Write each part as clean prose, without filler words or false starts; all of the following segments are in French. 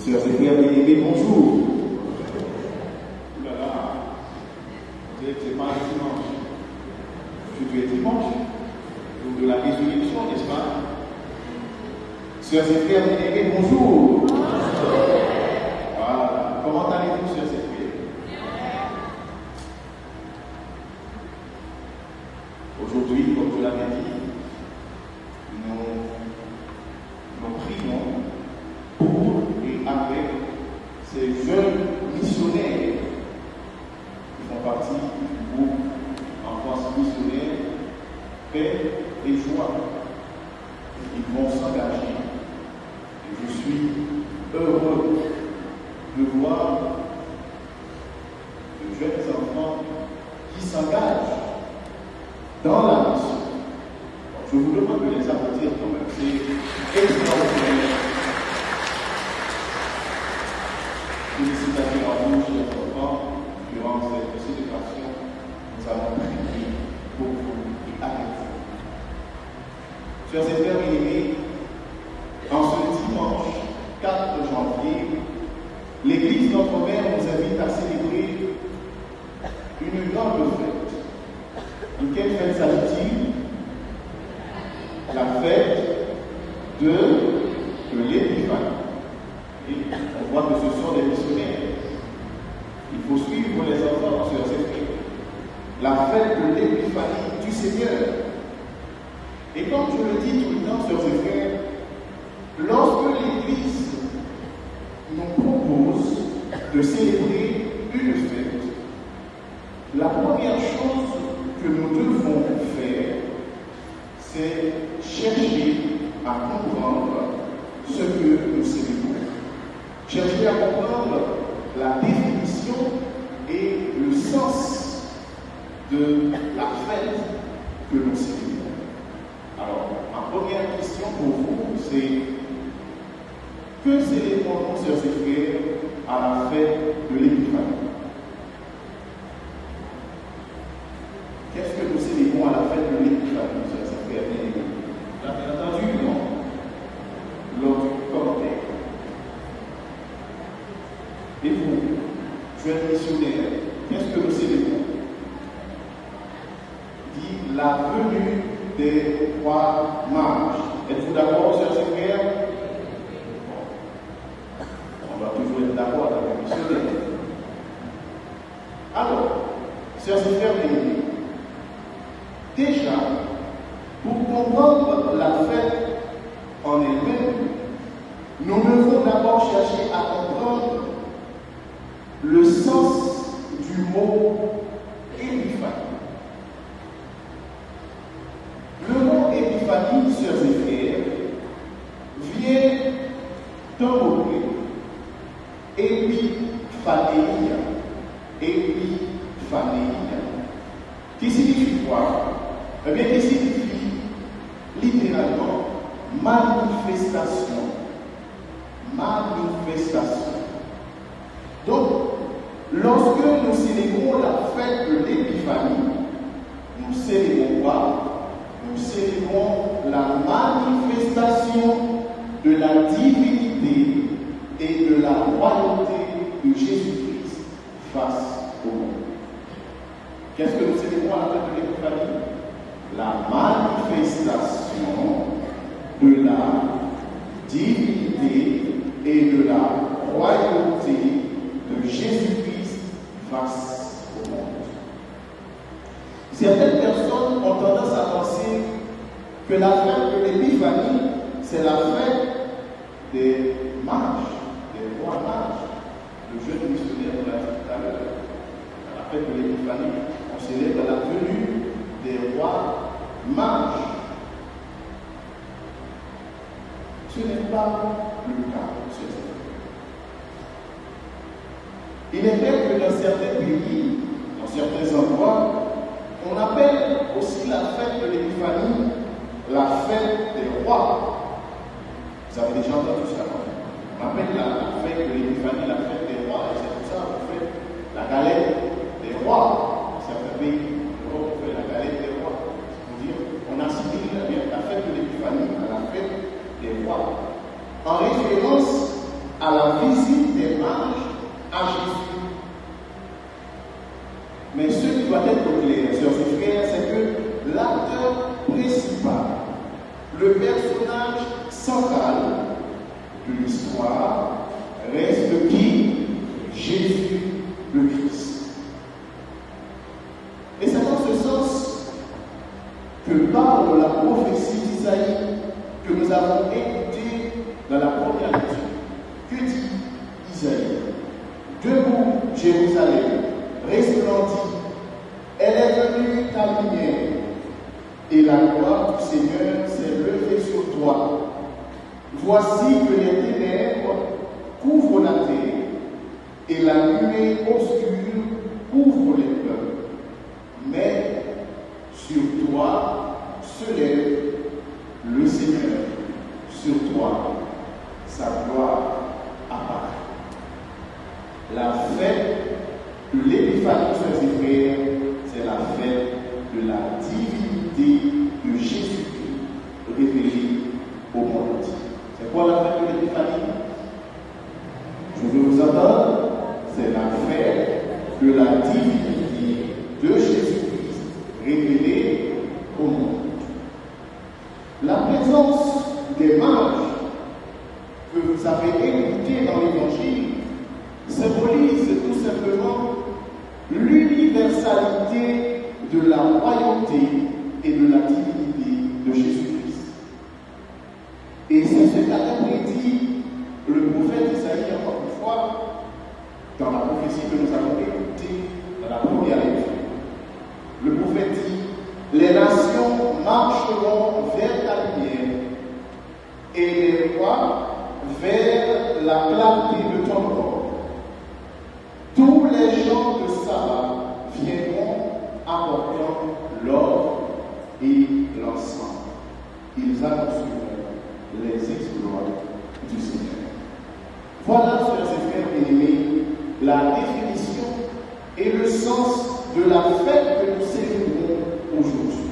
Sœurs et frères bien-aimés, bonjour. Ouh là là, vous savez que c'est pas un dimanche. Aujourd'hui est dimanche, jour de la résurrection, n'est-ce pas? Sœurs et frères bien-aimés, bonjour. Voilà. Comment allez-vous, sœurs et frères? Aujourd'hui, comme je l'avais dit, nous prions pour et avec ces jeunes missionnaires qui font partie du groupe Enfance missionnaire, paix et joie. Ils vont s'engager. Et je suis heureux de voir de jeunes enfants qui s'engagent dans la mission. Je vous demande de les applaudir quand même. C'est extraordinaire. Félicitations à vous, chers enfants. Durant cette célébration, nous avons prié pour vous et avec vous. Chers et frères bien-aimés, en ce dimanche 4 janvier, l'Église Notre-Mère nous invite à célébrer une grande fête. De quelle fête s'agit-il? La fête de l'Épiphanie. Et on voit que ce sont des missionnaires. Il faut suivre les enfants, sœurs et frères. La fête de l'Épiphanie du Seigneur. Et comme je le dis tout le temps, sœurs et frères, lorsque l'Église nous propose de célébrer une fête, la première chose que nous devons faire, c'est chercher à comprendre ce que nous célébrons. Chercher à comprendre la définition et le sens de la fête que nous célébrons. Alors, ma première question pour vous, c'est: que célébrons-nous, sœurs et frères, à la fête de l'Épiphanie? Qu'est-ce que nous célébrons à la fête de l'Épiphanie, sœurs et frères bien-aimés? Vous avez entendu, non? Lors du commentaire. Et vous, jeunes missionnaires, qu'est-ce que nous célébrons? Dit la venue des trois mages. Êtes-vous d'accord, sœurs et frères? On doit toujours être d'accord avec les missionnaires. Alors, sœurs et frères bien-aimés, déjà, pour comprendre la fête en elle-même, nous devons d'abord chercher à comprendre le sens du mot épiphanie. Le mot épiphanie, sœurs et frères, vient d'un mot grec, épiphanéia, qui signifie quoi? Eh bien, qui signifie littéralement manifestation. Donc, lorsque nous célébrons la fête de l'Épiphanie, nous célébrons quoi? Nous célébrons la manifestation de la divinité et de la royauté de Jésus-Christ face au monde. Qu'est-ce que nous célébrons à la fête de l'Épiphanie? La manifestation de la divinité et de la royauté de Jésus-Christ face au monde. Certaines personnes ont tendance à penser que la fête de l'Épiphanie, c'est la fête des mages, des rois mages. Le jeune missionnaire nous l'a dit tout à l'heure. À la fête de l'Épiphanie, on célèbre la venue des rois mages. Ce n'est pas le cas, il est vrai que dans certains pays, dans certains endroits, on appelle aussi la fête de l'Épiphanie la fête des rois. Vous avez déjà entendu ça? On appelle la fête de l'Épiphanie la fête des rois. Et c'est pour ça qu'on fait la galette des rois. Dans certains pays, on fait la galette des rois. C'est-à-dire, on assimile la fête de l'Épiphanie à la fête des rois. En référence à la vie à Jésus. Mais ce qui doit être clair, sœurs et frères, c'est que l'acteur principal, le personnage central de l'histoire, reste qui? Jésus le Christ. Et c'est dans ce sens que parle la prophétie d'Isaïe que nous avons écoutée dans la première lecture. Que dit Isaïe? Debout, Jérusalem, resplendit, elle est venue ta lumière, et la gloire du Seigneur s'est levée sur toi. Voici que les ténèbres couvrent la terre, et la nuée obscure couvre les peuples. Mais sur toi se lève le Seigneur, sur toi sa gloire apparaît. La fête de l'Épiphanie, sœurs et frères, c'est la fête de la divinité de Jésus-Christ révélée au monde entier. C'est quoi la fête de l'Épiphanie? Je veux vous entendre. C'est la fête de la divinité de Jésus-Christ révélée au monde. La présence des mages que vous avez écoutés dans l'Évangile symbolise tout simplement l'universalité de la royauté et de la divinité de Jésus-Christ. Et c'est ce qu'a prédit le prophète Isaïe encore une fois dans la prophétie que nous avons écoutée dans la première lecture. Le prophète dit: les nations marcheront vers ta lumière et les rois vers la clarté de ton ordre. Tous les gens de Saba viendront apportant l'or et l'encens. Ils annonceront les exploits du Seigneur. Voilà, sœurs et frères bien-aimés, la définition et le sens de la fête que nous célébrons aujourd'hui.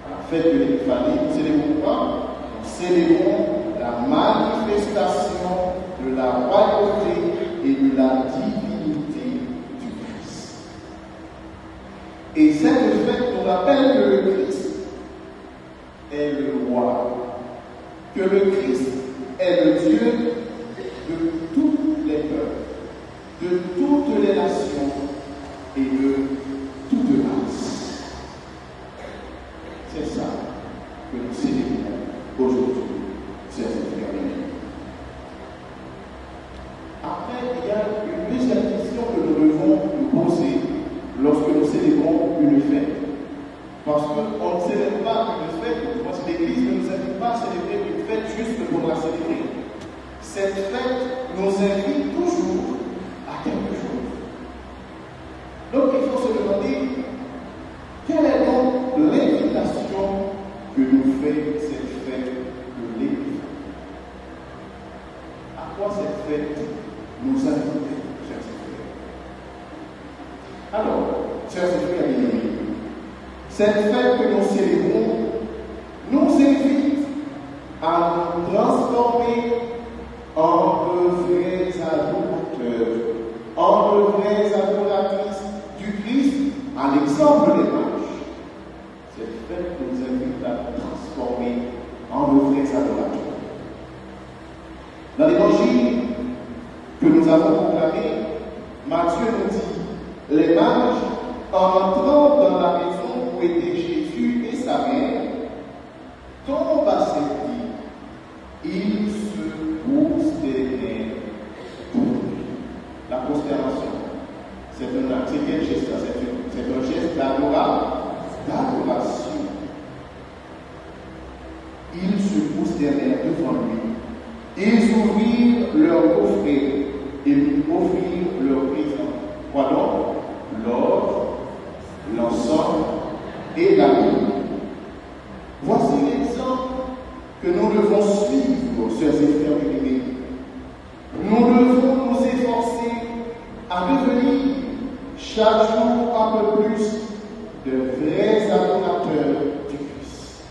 La fête de l'Épiphanie, nous célébrons quoi? Nous célébrons la manifestation de la royauté et de la divinité du Christ. Et cette fête nous rappelle que le Christ est le roi, que le Christ est le Dieu de tous les peuples, de toutes les nations et de toute race. C'est ça que nous célébrons aujourd'hui, chers frères. Après, il y a une deuxième question que nous devons nous poser lorsque nous célébrons une fête. Parce qu'on ne célèbre pas une fête, parce que l'Église ne nous invite pas à célébrer une fête juste pour la célébrer. Cette fête nous invite toujours à quelque chose. Donc il faut se demander quelle est donc l'invitation que nous fait cette fête de l'Église. À quoi cette fête nous invite, chers frères? Alors, chers frères bien-aimés, cette fête que nous célébrons nous invite à nous transformer en de vrais adorateurs, en de vraies adoratrices du Christ, à l'exemple des mages. Cette fête nous invite à nous transformer en de vrais adorateurs. Dans l'évangile que nous avons proclamé, Matthieu nous dit: les mages, en entrant dans la maison où étaient Jésus et sa mère, tombent à ses pieds. Ils se prosternèrent pour lui. La prosternation, c'est quel geste? C'est un geste d'adoration. Ils se prosternèrent devant lui. Ils ouvrirent leur coffret et lui offrirent leur présent. Quoi donc? L'or, l'encens et la myrrhe. Voici l'exemple que nous devons suivre, sœurs et frères bien-aimés. Nous devons nous efforcer à devenir chaque jour un peu plus de vrais adorateurs du Christ.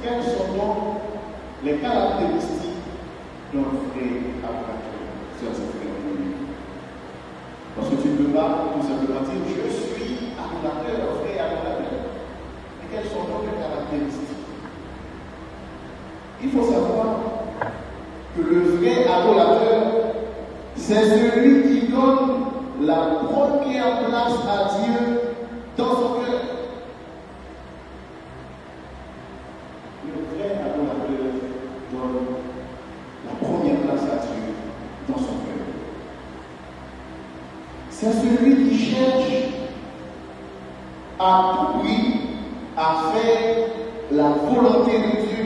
Quelles sont donc les caractéristiques notre vrai adorateur, sœurs et frères bien-aimés. Parce que tu ne peux pas tout simplement dire je suis adorateur, vrai adorateur. Mais quelles sont nos caractéristiques? Il faut savoir que le vrai adorateur, c'est celui qui donne la première place à Dieu dans son cœur. Le vrai adorateur donne la première place à Dieu dans son cœur. C'est celui qui cherche à tout prix à faire la volonté de Dieu.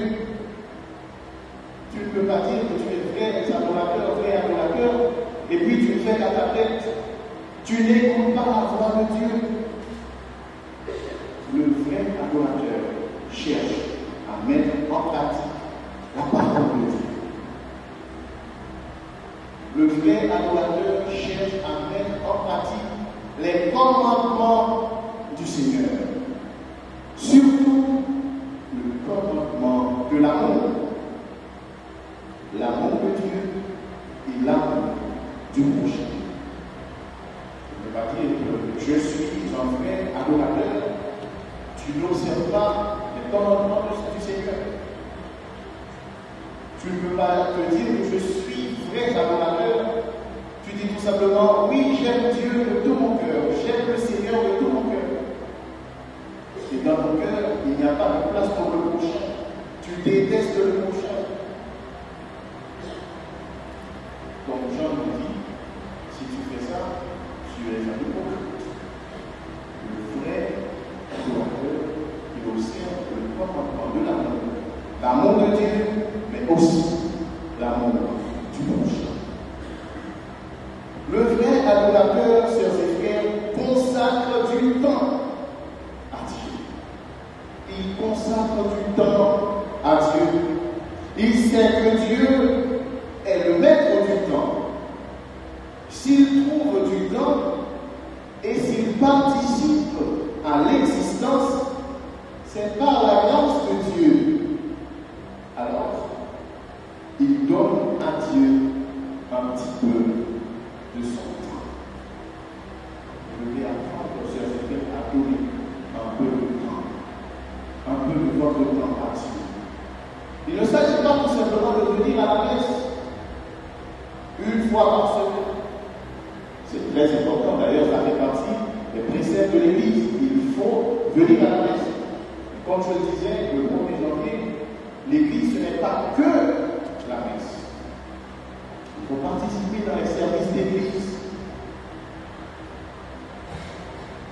Tu ne peux pas dire que tu es vrai adorateur, et puis tu fais la tablette. Tu n'écoutes pas la voix de Dieu. Le vrai adorateur cherche à mettre en pratique la parole de Dieu. Le vrai adorateur cherche à mettre en pratique les commandements du Seigneur. Surtout le commandement de l'amour. L'amour de Dieu et l'amour du prochain. Je ne peux pas dire que je suis un vrai adorateur. Tu n'observes pas les commandements du Seigneur. Tu ne peux pas te dire que je suis vrai adorateur. Tu dis tout simplement, oui, j'aime Dieu de tout mon cœur. J'aime le Seigneur de tout mon cœur. Et dans ton cœur, il n'y a pas de place pour le prochain. Tu détestes le prochain. Comme Jean nous dit, si tu fais ça, tu es un hypocrite. Le vrai adorateur, il observe le commandement de l'amour. L'amour de Dieu, mais aussi l'amour du prochain. Le vrai adorateur, sœurs et frères, consacre du temps à Dieu. Il consacre du temps à Dieu. Il sait que Dieu est le maître du temps. S'il trouve du temps et s'il participe à l'existence, c'est par la grâce de Dieu. Alors, il donne à Dieu un petit peu de son temps. Je vais apprendre, sœurs et frères, à donner un peu de temps, un peu de votre temps à Dieu. Il ne s'agit pas tout simplement de venir à la messe une fois par semaine. C'est très important, d'ailleurs, ça fait partie des préceptes de l'Église. Il faut venir à la messe. Comme je le disais, le 1er janvier, l'Église, ce n'est pas que la messe. Il faut participer dans les services d'Église.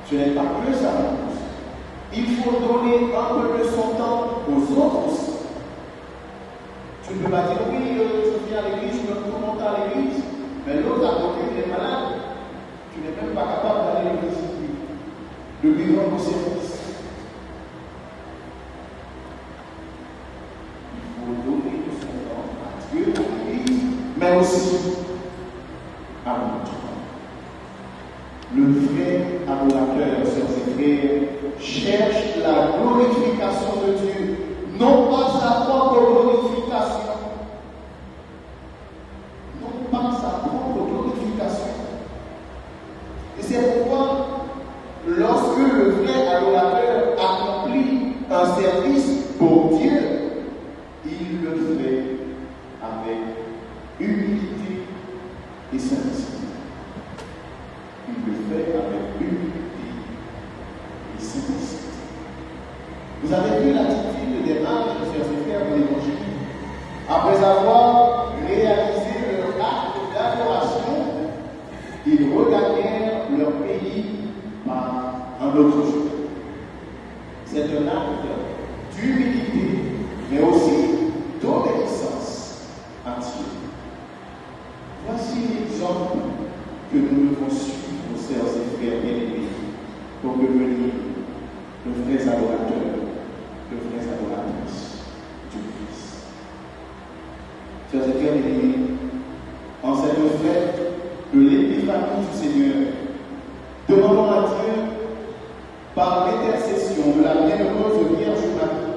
Ce n'est pas que ça. Il faut donner un peu de son temps aux autres aussi. Tu ne peux pas dire, oui, je viens à l'église, je donne tout mon temps à l'église, mais l'autre à côté, il est malade. Tu n'es même pas capable d'aller le visiter, de lui rendre service. Il faut donner de son temps à Dieu, à l'église, mais aussi à l'autre. Le vrai adorateur, sœurs et frères, cherche la glorification de Dieu, non pas sa propre glorification. Non pas sa propre glorification. Et c'est pourquoi, lorsque le vrai adorateur accomplit un service pour Dieu, il le fait avec humilité et simplicité. Il le fait avec humilité et simplicité. Vous avez vu l'attitude des mages, sœurs et frères, de l'Évangile. Après avoir réalisé leur acte d'adoration, ils regagnèrent leur pays par un autre chemin. C'est un acte d'humilité, mais aussi d'obéissance à Dieu. Voici l'exemple que nous devons suivre, sœurs et frères bien-aimés, pour devenir de vrais adorateurs, de vraies adoratrices du Christ. Sœurs et frères bien-aimés, en cette fête de l'épiphanie du Seigneur, demandons à Dieu, par l'intercession de la bienheureuse Vierge Marie,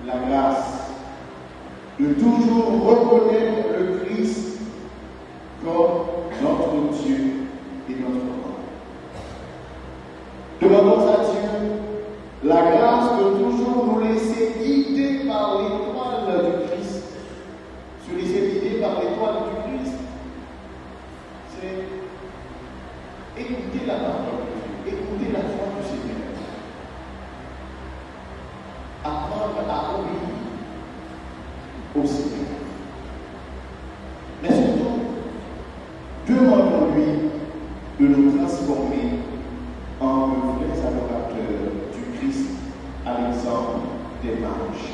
la grâce de toujours reconnaître le Christ comme notre Dieu et notre roi. Demandons à Dieu la grâce de toujours nous laisser guider par l'étoile du Christ. Se laisser guider par l'étoile du Christ, c'est écouter la parole de Dieu, écouter la voix du Seigneur, apprendre à obéir au Seigneur. Mais surtout, demandons-lui de nous transformer en vrais adorateurs du Christ à l'exemple des mages.